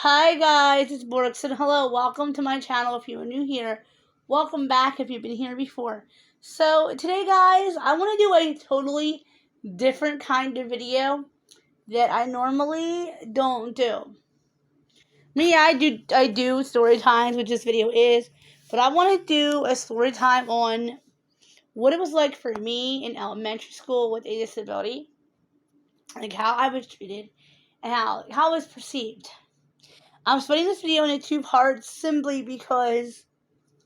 Hi guys, it's Borks and hello, welcome to my channel if you are new here. Welcome back if you've been here before. So today guys, I want to do a totally different kind of video that I normally don't do. I do story times, which this video is, but I want to do a story time on what it was like for me in elementary school with a disability, like how I was treated and how it was perceived. I'm splitting this video into two parts simply because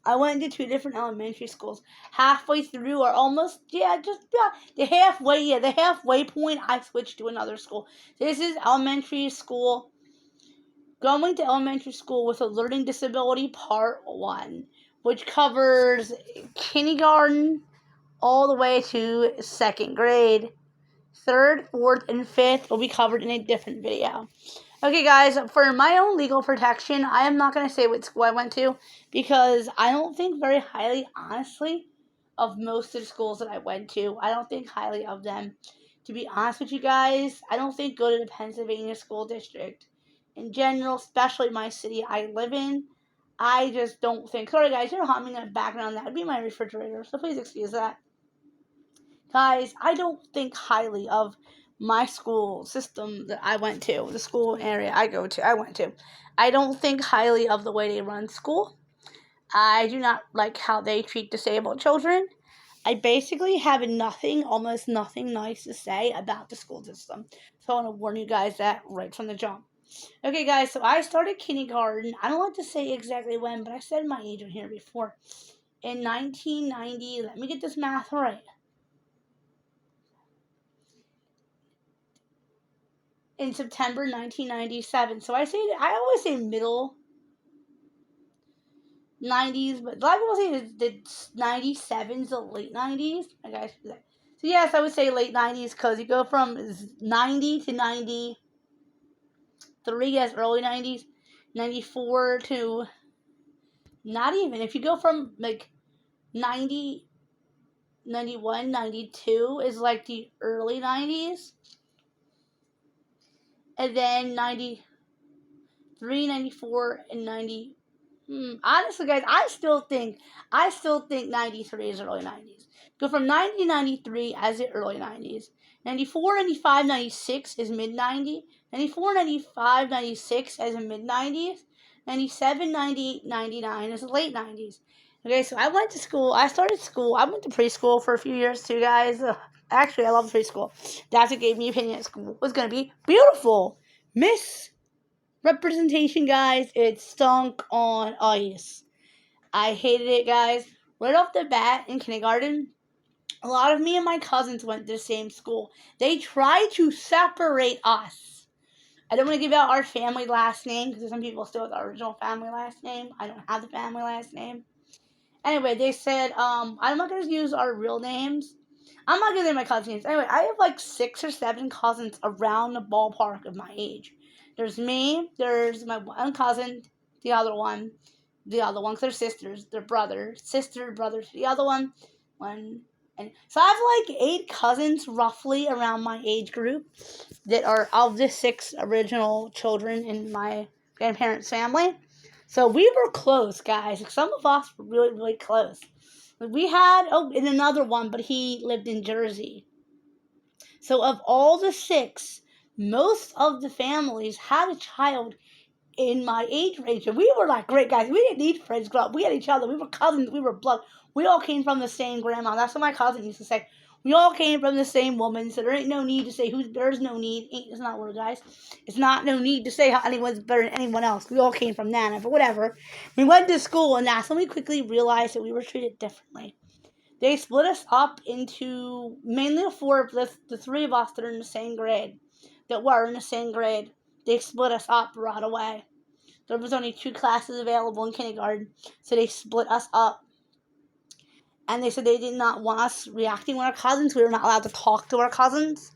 I went to two different elementary schools. Halfway through, or almost, the halfway point, I switched to another school. This is elementary school, going to elementary school with a learning disability, part one, which covers kindergarten all the way to second grade. Third, fourth, and fifth will be covered in a different video. Okay, guys, for my own legal protection, I am not going to say what school I went to because I don't think very highly, honestly, of most of the schools that I went to. I don't think highly of them. To be honest with you guys, I don't think go to the Pennsylvania school district in general, especially my city I live in. I just don't think. Sorry, guys, you're humming in the background. That would be my refrigerator, so please excuse that. Guys, I don't think highly of my school system that I went to, the school area I went to. I don't think highly of the way they run school. I do not like how they treat disabled children. I basically have almost nothing nice to say about the school system. So I want to warn you guys that right from the jump. Okay, guys, so I started kindergarten. I don't like to say exactly when, but I said my age on here before. In 1990, let me get this math right. In September 1997. So I always say middle 90s, but a lot of people say the 97's the late 90s. I guess. So yes, I would say late 90s because you go from 90 to 93 as early 90s, 94 to not even. If you go from like 90, 91, 92 is like the early 90s, and then 93, 94, and 90. Honestly, guys, I still think 93 is early 90s. Go from 1993 as the early 90s. 94, 95, 96 is mid 90s. 94, 95, 96 as a mid 90s. 97, 98, 99 is the late 90s. Okay, so I went to school. I started school. I went to preschool for a few years too, guys. Actually, I love preschool. That's what gave me opinion at school. It was going to be beautiful. Miss Representation, guys, it stunk on ice. I hated it, guys. Right off the bat in kindergarten, a lot of me and my cousins went to the same school. They tried to separate us. I don't want to give out our family last name because some people still have the original family last name. I don't have the family last name. Anyway, they said, I'm not going to use our real names. I'm not going to say my cousins' names. Anyway, I have like 6 or 7 cousins around the ballpark of my age. There's me, there's my one cousin, the other one, because they're sisters, they're sister, brother, the other one, and so I have like 8 cousins roughly around my age group that are of the 6 original children in my grandparents' family. So we were close, guys. Some of us were really, really close. We had, and another one, but he lived in Jersey. So of all the 6, most of the families had a child in my age range. And we were like great guys. We didn't need friends growing up. We had each other. We were cousins. We were blood. We all came from the same grandma. That's what my cousin used to say. We all came from the same woman, so there ain't no need to say there's no need. It's not word, guys. It's not no need to say how anyone's better than anyone else. We all came from Nana, but whatever. We went to school, and that's when we quickly realized that we were treated differently. They split us up into mainly the 3 of us that are in the same grade, that were in the same grade. They split us up right away. There was only 2 classes available in kindergarten, so they split us up. And they said they did not want us reacting with our cousins. We were not allowed to talk to our cousins.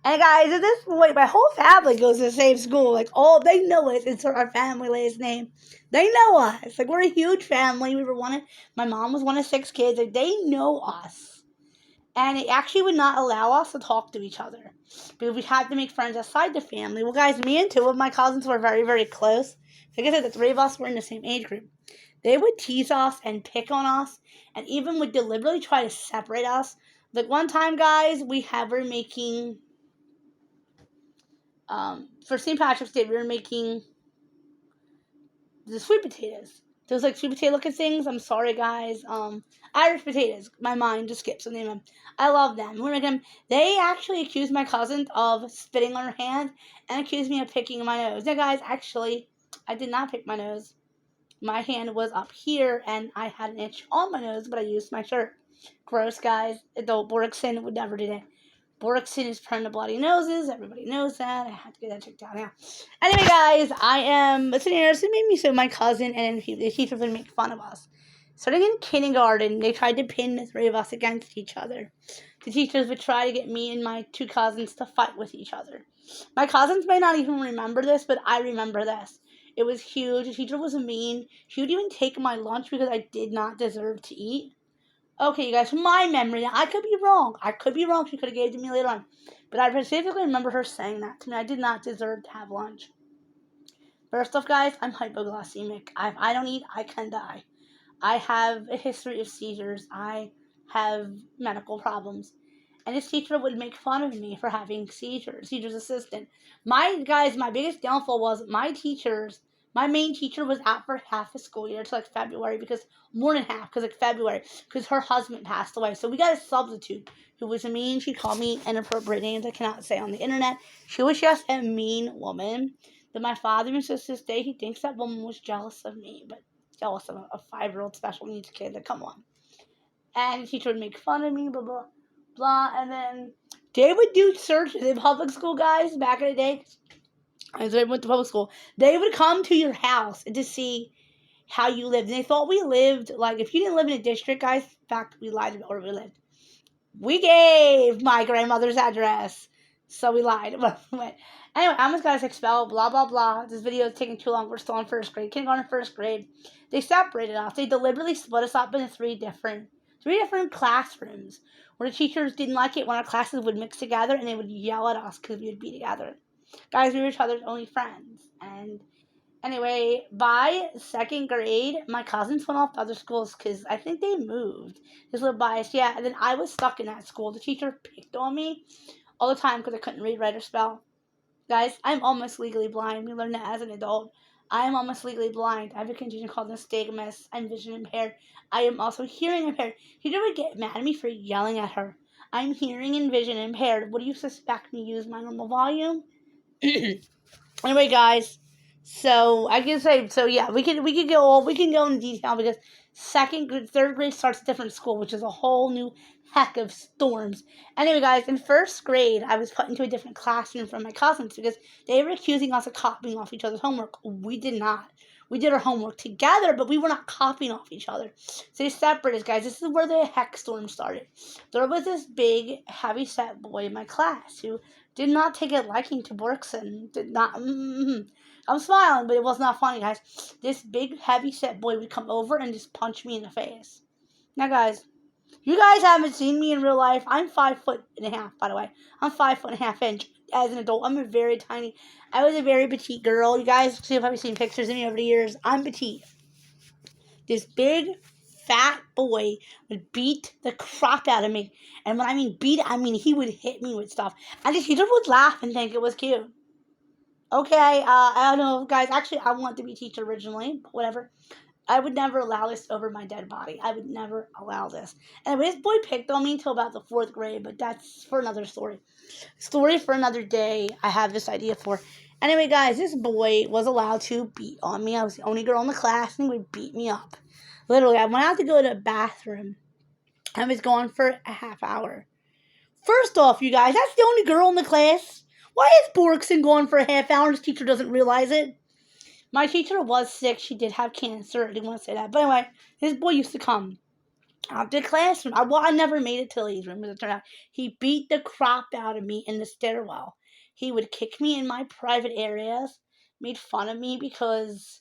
And guys, at this point, my whole family goes to the same school. Like, they know us. It's our family last name. They know us. Like, we're a huge family. My mom was one of 6 kids. Like, they know us. And it actually would not allow us to talk to each other because we had to make friends outside the family. Well, guys, me and two of my cousins were very, very close. Like I said, the three of us were in the same age group. They would tease us and pick on us and even would deliberately try to separate us. Like one time, guys, were making, for St. Patrick's Day, we were making the sweet potatoes. Those like sweet potato looking things. I'm sorry, guys. Irish potatoes. My mind just skips the name of them. I love them. We're making them. They actually accused my cousin of spitting on her hand and accused me of picking my nose. Now, guys, actually, I did not pick my nose. My hand was up here, and I had an itch on my nose, but I used my shirt. Gross, guys. Though Borkson would never do that. Borkson is prone to bloody noses. Everybody knows that. I have to get that checked out now. Anyway, guys, I am sitting here. So it made me so my cousin and the teacher would make fun of us. Starting in kindergarten, they tried to pin the three of us against each other. The teachers would try to get me and my two cousins to fight with each other. My cousins may not even remember this, but I remember this. It was huge. The teacher was mean. She would even take my lunch because I did not deserve to eat. Okay, you guys, from my memory, now I could be wrong. She could have gave it to me later on. But I specifically remember her saying that to me. I did not deserve to have lunch. First off, guys, I'm hypoglycemic. If I don't eat, I can die. I have a history of seizures. I have medical problems. And this teacher would make fun of me for having seizures. Teacher's assistant. My biggest downfall was my main teacher was out for half the school year to like February because more than half because February because her husband passed away. So we got a substitute who was mean. She called me inappropriate names I cannot say on the internet. She was just a mean woman. But my father insists to this day he thinks that woman was jealous of me, but jealous of a 5-year-old special needs kid. Like, come on. And the teacher would make fun of me, blah blah blah. And then they would do searches in public school, guys, back in the day. As I went to public school, they would come to your house to see how you lived. And they thought we lived, like, if you didn't live in a district, guys, in fact, we lied about where we lived. We gave my grandmother's address, so we lied. Anyway, I almost got us expelled, blah, blah, blah. This video is taking too long. We're still in first grade. Kindergarten, first grade. They separated us. They deliberately split us up into three different classrooms where the teachers didn't like it when our classes would mix together and they would yell at us because we would be together. Guys, we were each other's only friends. And anyway, by second grade, my cousins went off to other schools because I think they moved. Just a little biased, yeah. And then I was stuck in that school. The teacher picked on me all the time because I couldn't read, write, or spell. Guys, I'm almost legally blind. We learned that as an adult. I am almost legally blind. I have a condition called nystagmus. I'm vision impaired. I am also hearing impaired. Teacher would get mad at me for yelling at her. I'm hearing and vision impaired. What do you suspect me use my normal volume? Anyway, guys, so I can say yeah, we can go into detail because third grade starts a different school, which is a whole new heck of storms. Anyway, guys, in first grade, I was put into a different classroom from my cousins because they were accusing us of copying off each other's homework. We did not. We did our homework together, but we were not copying off each other. So they separated, guys. This is where the heck storm started. There was this big, heavy-set boy in my class who did not take a liking to Borkson. Did not. I'm smiling, but it was not funny, guys. This big, heavy-set boy would come over and just punch me in the face. Now, guys, you guys haven't seen me in real life. I'm 5'1.5", by the way. I'm 5'1.5" as an adult. I'm a very tiny. I was a very petite girl. You guys see if I've seen pictures of me over the years. I'm petite. This big, fat boy would beat the crap out of me. And when I mean beat, I mean he would hit me with stuff. And the teacher would laugh and think it was cute. Okay, I don't know, guys. Actually, I wanted to be a teacher originally, but whatever. I would never allow this over my dead body. I would never allow this. And this boy picked on me until about the 4th grade, but that's for another story. Story for another day. I have this idea for. Anyway, guys, this boy was allowed to beat on me. I was the only girl in the class, and he would beat me up. Literally, I went out to go to the bathroom. I was gone for a half hour. First off, you guys, that's the only girl in the class. Why is Borkson gone for a half hour and his teacher doesn't realize it? My teacher was sick. She did have cancer. I didn't want to say that. But anyway, this boy used to come out to the classroom. I never made it to Lee's room, as it turned out. He beat the crap out of me in the stairwell. He would kick me in my private areas, made fun of me because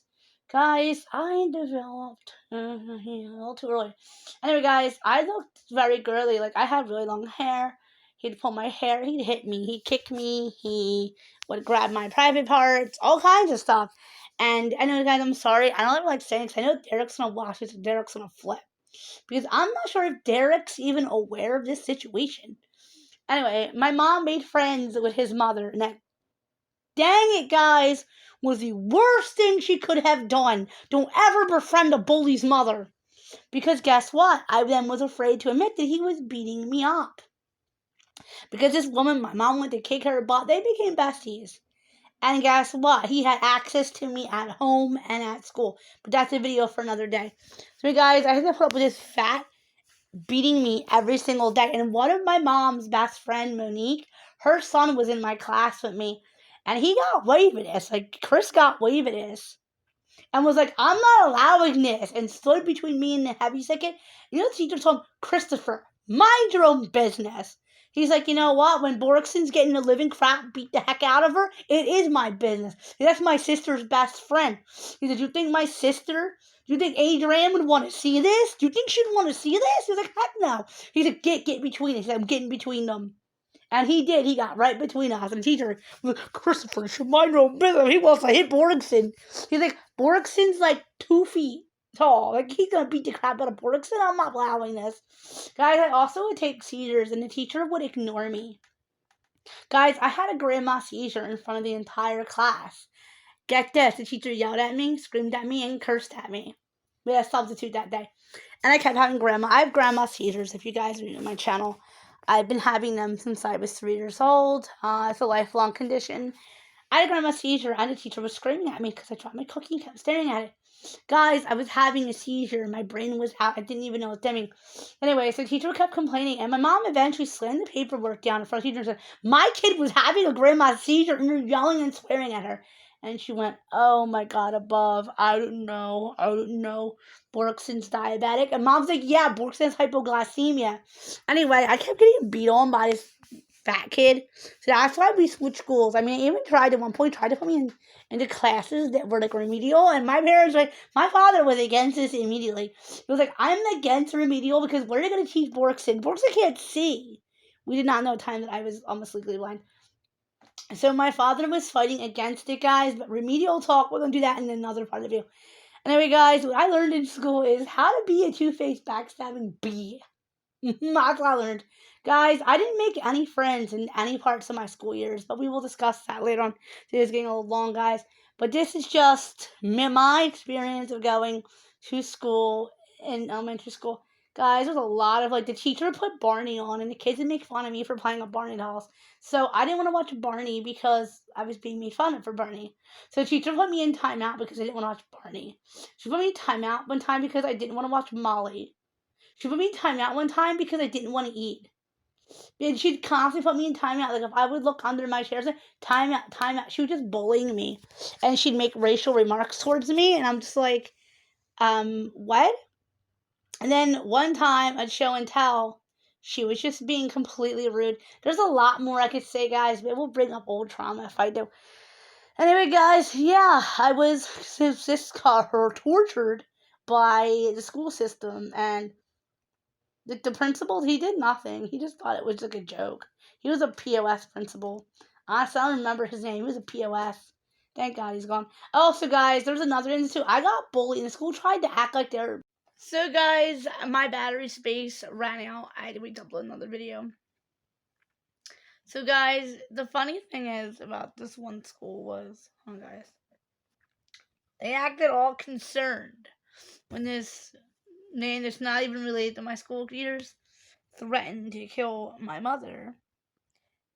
Guys, I developed a little too early. Anyway, guys, I looked very girly. Like I had really long hair. He'd pull my hair. He'd hit me. He'd kick me. He would grab my private parts. All kinds of stuff. And I know, guys, I'm sorry. I don't ever like saying because I know Derek's gonna watch this. Derek's gonna flip because I'm not sure if Derek's even aware of this situation. Anyway, my mom made friends with his mother, and that, dang it, guys, was the worst thing she could have done. Don't ever befriend a bully's mother. Because guess what? I then was afraid to admit that he was beating me up. Because this woman, my mom went to kick her butt, they became besties. And guess what? He had access to me at home and at school. But that's a video for another day. So, guys, I had to put up with this fat beating me every single day. And one of my mom's best friend, Monique, her son was in my class with me. And he got wave of this. Like, Chris got wave of this. And was like, I'm not allowing this. And stood between me and the heavy ticket. You know, the teacher told him, Christopher, mind your own business. He's like, you know what? When Borkson's getting the living crap beat the heck out of her, it is my business. That's my sister's best friend. He said, do you think my sister, do you think Adrienne would want to see this? Do you think she'd want to see this? He was like, heck no. He said, get between us. He said, I'm getting between them. And he did. He got right between us. And the teacher was like, Christopher, you should mind your own business. He wants to hit Borkson. He's like, Borkson's like 2 feet tall. Like, he's going to beat the crap out of Borkson. I'm not allowing this. Guys, I also would take seizures, and the teacher would ignore me. Guys, I had a grandma seizure in front of the entire class. Get this. The teacher yelled at me, screamed at me, and cursed at me. We had a substitute that day. And I kept having grandma. I have grandma seizures, if you guys are new to my channel. I've been having them since I was 3 years old. It's a lifelong condition. I had a grandma seizure, and the teacher was screaming at me because I dropped my cookie and kept staring at it. Guys, I was having a seizure. My brain was out. I didn't even know what was doing. Anyway, so the teacher kept complaining, and my mom eventually slammed the paperwork down in front of the teacher and said, my kid was having a grandma seizure, and you're yelling and swearing at her. And she went, oh my God, above. I don't know. Borkson's diabetic. And mom's like, yeah, Borkson's hypoglycemia. Anyway, I kept getting beat on by this fat kid. So that's why we switched schools. I mean, I even tried at one point, tried to put me into classes that were like remedial. And my parents were like, my father was against this immediately. He was like, I'm against remedial because where are they going to teach Borkson? Borkson can't see. We did not know at the time that I was almost legally blind. So my father was fighting against it, guys, but remedial talk, we're going to do that in another part of the video. Anyway, guys, what I learned in school is how to be a two-faced backstabbing bee. That's what I learned. Guys, I didn't make any friends in any parts of my school years, but we will discuss that later on. Today's getting a little long, guys. But this is just my experience of going to school in elementary school. Guys, there's a lot of, like, the teacher would put Barney on, and the kids would make fun of me for playing with Barney dolls. So I didn't want to watch Barney because I was being made fun of for Barney. So the teacher put me in timeout because I didn't want to watch Barney. She put me in timeout one time because I didn't want to watch Molly. She put me in timeout one time because I didn't want to eat. And she'd constantly put me in timeout. Like, if I would look under my chair, say, timeout, timeout. She was just bullying me. And she'd make racial remarks towards me. And I'm just like, what? And then one time at show and tell, she was just being completely rude. There's a lot more I could say, guys, but it will bring up old trauma if I do. Anyway, guys, yeah, I was tortured by the school system. And the principal, he did nothing. He just thought it was like a joke. He was a POS principal. Honestly, I don't remember his name. He was a POS. Thank God he's gone. Oh, so guys, there's another instance too. I got bullied, and the school tried to act like they're... So guys, my battery space ran out. I had to wait to upload another video. So guys, the funny thing is about this one school was, guys, they acted all concerned when this man that's not even related to my school leaders threatened to kill my mother.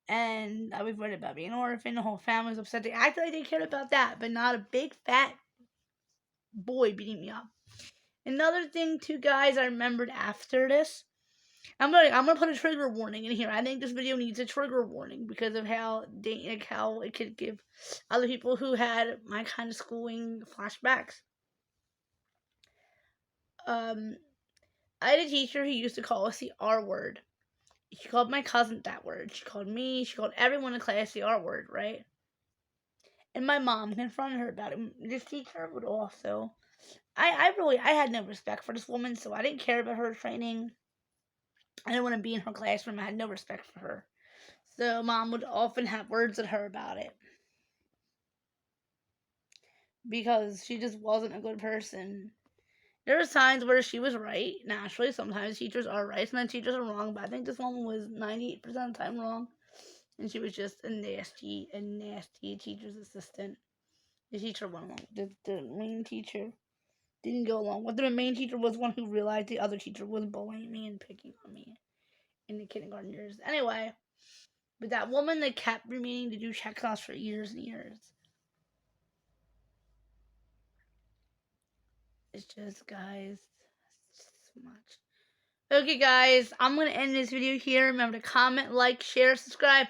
And I was worried about being an orphan. The whole family was upset. They acted like they cared about that, but not a big fat boy beating me up. Another thing, too, guys, I remembered after this. I'm gonna put a trigger warning in here. I think this video needs a trigger warning because of how it could give other people who had my kind of schooling flashbacks. I had a teacher who used to call us the R word. She called my cousin that word. She called me. She called everyone in class the R word, right? And my mom confronted her about it. This teacher would also. I had no respect for this woman, so I didn't care about her training. I didn't want to be in her classroom. I had no respect for her. So mom would often have words with her about it because she just wasn't a good person. There were times where she was right. Naturally, sometimes teachers are right, sometimes teachers are wrong. But I think this woman was 98% of the time wrong, and she was just a nasty teacher's assistant. The teacher went along. The main teacher didn't go along. Whether the main teacher was one who realized the other teacher was bullying me and picking on me in the kindergarten years. Anyway, but that woman that kept remaining to do check offs for years and years. It's just, guys, it's just so much. Okay, guys, I'm going to end this video here. Remember to comment, like, share, subscribe.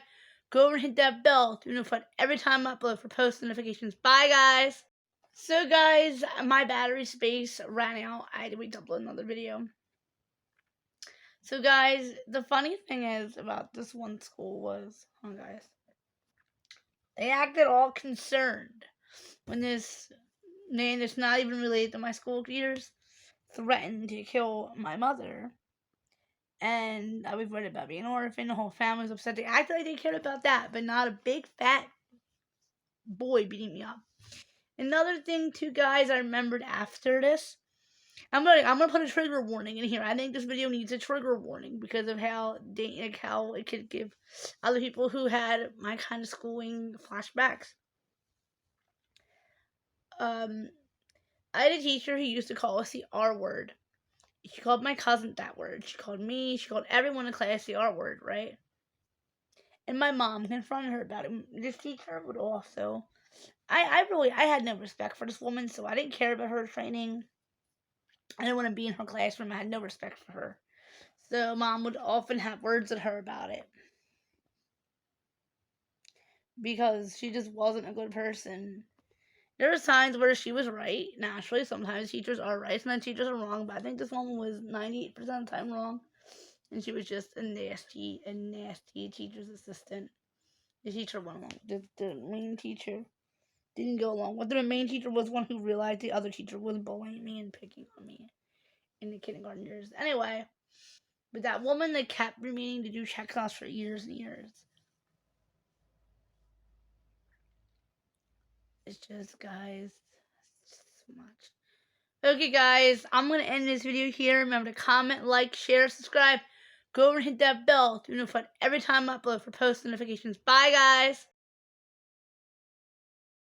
Go over and hit that bell to be notified every time I upload for post notifications. Bye, guys. So, guys, my battery space ran out. I had to wait to upload another video. So, guys, the funny thing is about this one school was, guys, they acted all concerned when this man that's not even related to my school leaders threatened to kill my mother. And I was worried about being an orphan. The whole family was upset. They acted like they cared about that, but not a big fat boy beating me up. Another thing, too, guys, I remembered after this. I'm gonna put a trigger warning in here. I think this video needs a trigger warning because of how it could give other people who had my kind of schooling flashbacks. I had a teacher who used to call us the R word. She called my cousin that word. She called me. She called everyone in class the R word, right? And my mom confronted her about it. This teacher would also. I had no respect for this woman, so I didn't care about her training. I didn't want to be in her classroom. I had no respect for her. So mom would often have words with her about it because she just wasn't a good person. There were times where she was right. Naturally, sometimes teachers are right, sometimes teachers are wrong. But I think this woman was 98% of the time wrong, and she was just a nasty teacher's assistant. The teacher went along. The main teacher didn't go along. Whether the main teacher was one who realized the other teacher was bullying me and picking on me in the kindergarten years. Anyway, but that woman that kept remaining to do check offs for years and years. It's just, guys, it's just so much. Okay, guys, I'm going to end this video here. Remember to comment, like, share, subscribe. Go over and hit that bell to be notified every time I upload for post notifications. Bye, guys.